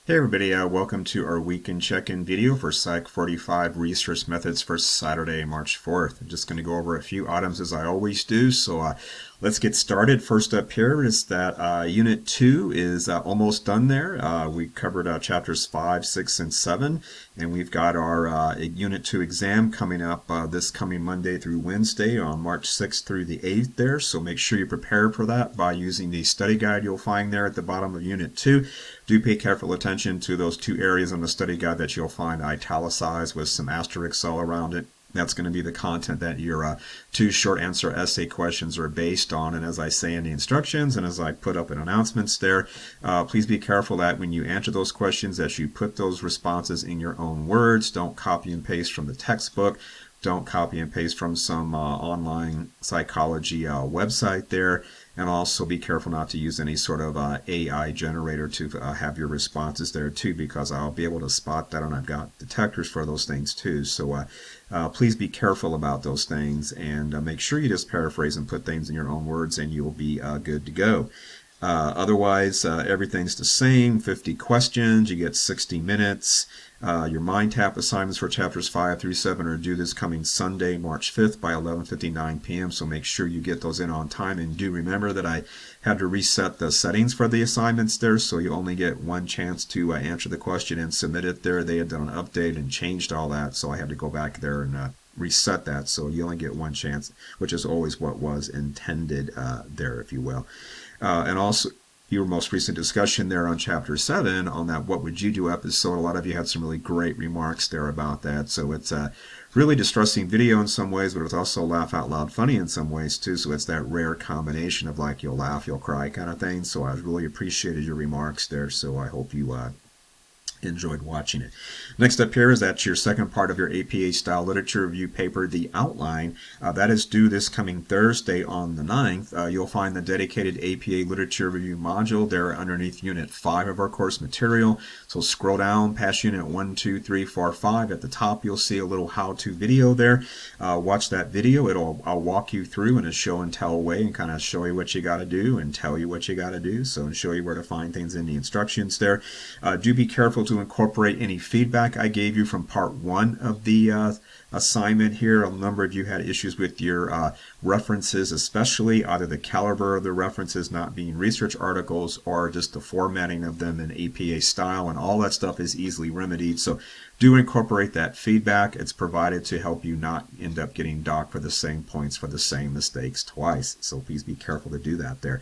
Hey everybody, welcome to our weekend check-in video for Psych 45 Research Methods for Saturday, March 4th. I'm just going to go over a few items as I always do, so let's get started. First up here is that Unit 2 is almost done there. We covered chapters 5, 6, and 7, and we've got our Unit 2 exam coming up this coming Monday through Wednesday on March 6th through the 8th there, so make sure you prepare for that by using the study guide you'll find there at the bottom of Unit 2. Do pay careful attention to those two areas on the study guide that you'll find italicized with some asterisks all around it. That's going to be the content that your two short answer essay questions are based on. And as I say in the instructions and as I put up in announcements there, please be careful that when you answer those questions that you put those responses in your own words. Don't copy and paste from the textbook. Don't copy and paste from some online psychology website there. And also be careful not to use any sort of AI generator to have your responses there too, because I'll be able to spot that, and I've got detectors for those things too. So please be careful about those things, and make sure you just paraphrase and put things in your own words, and you'll be good to go. Otherwise, everything's the same. 50 questions, you get 60 minutes. Your mind tap assignments for chapters 5 through 7 are due this coming Sunday, March 5th by 11:59 p.m. So make sure you get those in on time. And do remember that I had to reset the settings for the assignments there, so you only get one chance to answer the question and submit it there. They had done an update and changed all that, so I had to go back there and reset that. So you only get one chance, which is always what was intended there, if you will. And also, your most recent discussion there on chapter 7 on that what would you do episode, a lot of you had some really great remarks there about that. So it's a really distressing video in some ways, but it's also laugh out loud funny in some ways too. So it's that rare combination of like you'll laugh, you'll cry kind of thing. So I really appreciated your remarks there. So I hope you enjoyed watching it. Next up here is that your second part of your APA style literature review paper, the outline. That is due this coming Thursday on the 9th. You'll find the dedicated APA literature review module there underneath Unit 5 of our course material. So scroll down past Unit 1, 2, 3, 4, 5. At the top you'll see a little how-to video there. Watch that video. I'll walk you through in a show and tell way and kind of show you what you got to do and tell you what you got to do. So and show you where to find things in the instructions there. Do be careful to incorporate any feedback I gave you from part 1 of the assignment here. A number of you had issues with your references, especially either the caliber of the references not being research articles or just the formatting of them in APA style, and all that stuff is easily remedied. So do incorporate that feedback. It's provided to help you not end up getting docked for the same points for the same mistakes twice. So please be careful to do that there.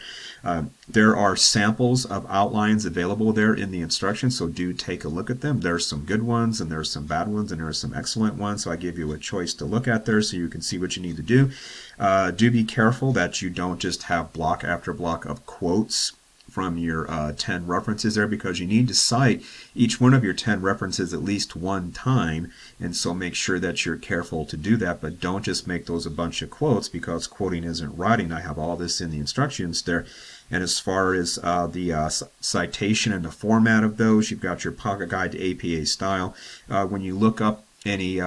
There are samples of outlines available there in the instructions, so do take a look at them. There's some good ones and there's some bad ones and there's some excellent ones. So I give you a choice to look at there so you can see what you need to do. Do be careful that you don't just have block after block of quotes from your 10 references there, because you need to cite each one of your 10 references at least one time, and so make sure that you're careful to do that, but don't just make those a bunch of quotes, because quoting isn't writing. I have all this in the instructions there. And as far as the citation and the format of those, you've got your pocket guide to APA style. When you look up any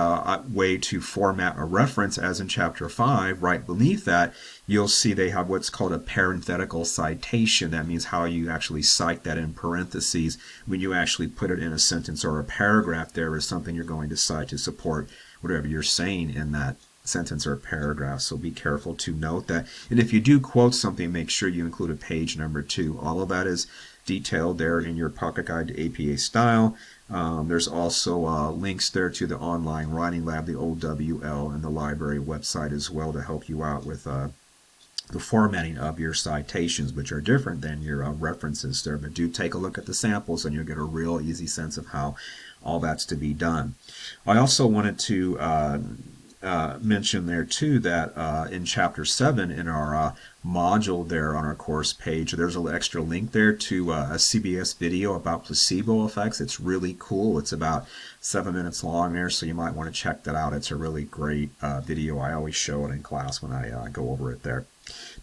way to format a reference, as in chapter 5, right beneath that you'll see they have what's called a parenthetical citation. That means how you actually cite that in parentheses when you actually put it in a sentence or a paragraph. There is something you're going to cite to support whatever you're saying in that sentence or paragraph. So be careful to note that. And if you do quote something, make sure you include a page number too. All of that is detailed there in your pocket guide to APA style. There's also links there to the online writing lab, the OWL, and the library website as well to help you out with the formatting of your citations, which are different than your references there. But do take a look at the samples and you'll get a real easy sense of how all that's to be done. I also wanted to mention there too that in chapter 7 in our module there on our course page, there's an extra link there to a CBS video about placebo effects. It's really cool. It's about 7 minutes long there, so you might want to check that out. It's a really great video. I always show it in class when I go over it there.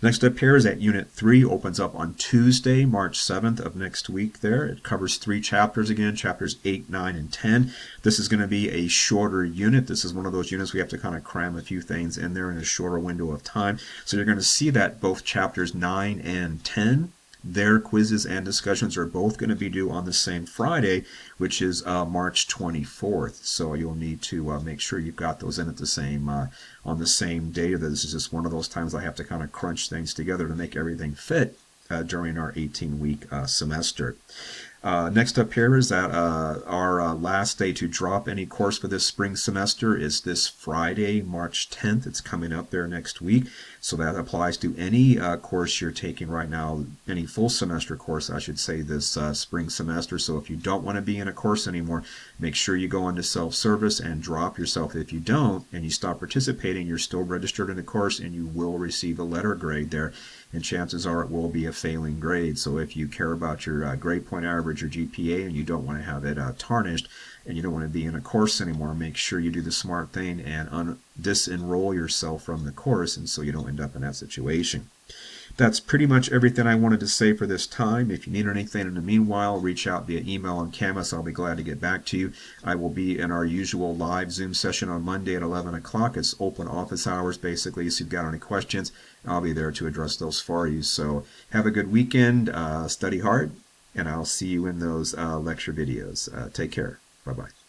Next up here is that Unit 3 opens up on Tuesday, March 7th of next week there. It covers 3 chapters again, chapters 8, 9, and 10. This is going to be a shorter unit. This is one of those units we have to kind of cram a few things in there in a shorter window of time. So you're going to see that both chapters 9 and 10 their quizzes and discussions are both going to be due on the same Friday, which is March 24th. So you'll need to make sure you've got those in at the same on the same day. This is just one of those times I have to kind of crunch things together to make everything fit during our 18-week semester. Next up here is that our last day to drop any course for this spring semester is this Friday, March 10th. It's coming up there next week. So that applies to any course you're taking right now, any full semester course, I should say, this spring semester. So if you don't want to be in a course anymore, make sure you go into self-service and drop yourself. If you don't and you stop participating, you're still registered in the course and you will receive a letter grade there. And chances are it will be a failing grade. So if you care about your grade point average or GPA and you don't want to have it tarnished and you don't want to be in a course anymore, make sure you do the smart thing and disenroll yourself from the course, and so you don't end up in that situation. That's pretty much everything I wanted to say for this time. If you need anything in the meanwhile, reach out via email on Canvas. I'll be glad to get back to you. I will be in our usual live Zoom session on Monday at 11 o'clock. It's open office hours, basically. So if you've got any questions, I'll be there to address those for you. So have a good weekend. Study hard, and I'll see you in those lecture videos. Take care. Bye-bye.